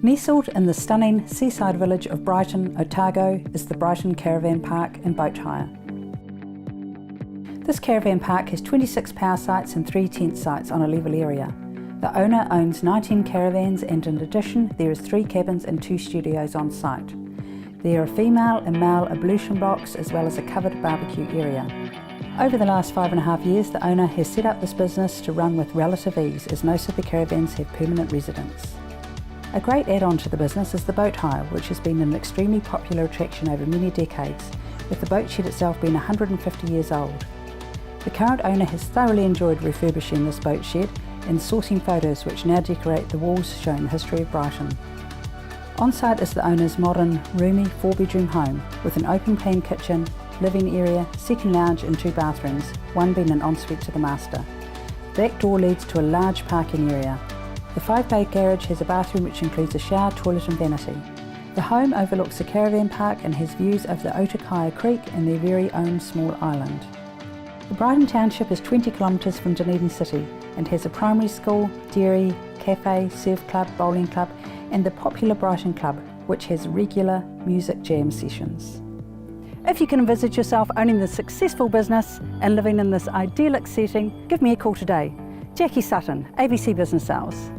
Nestled in the stunning seaside village of Brighton, Otago, is the Brighton Caravan Park and Boat Hire. This caravan park has 26 power sites and 3 tent sites on a level area. The owner owns 19 caravans, and in addition there is 3 cabins and 2 studios on site. There are female and male ablution blocks as well as a covered barbecue area. Over the last 5.5 years, the owner has set up this business to run with relative ease, as most of the caravans have permanent residents. A great add-on to the business is the boat hire, which has been an extremely popular attraction over many decades, with the boat shed itself being 150 years old. The current owner has thoroughly enjoyed refurbishing this boat shed and sourcing photos which now decorate the walls showing the history of Brighton. On site is the owner's modern, roomy 4-bedroom home with an open-plan kitchen, living area, second lounge and 2 bathrooms, one being an ensuite to the master. The back door leads to a large parking area. The 5-bay garage has a bathroom which includes a shower, toilet and vanity. The home overlooks the caravan park and has views of the Otakaya Creek and their very own small island. The Brighton Township is 20 kilometres from Dunedin city and has a primary school, dairy, cafe, surf club, bowling club and the popular Brighton Club, which has regular music jam sessions. If you can envisage yourself owning this successful business and living in this idyllic setting, give me a call today. Jacquie Sutton, ABC Business Sales.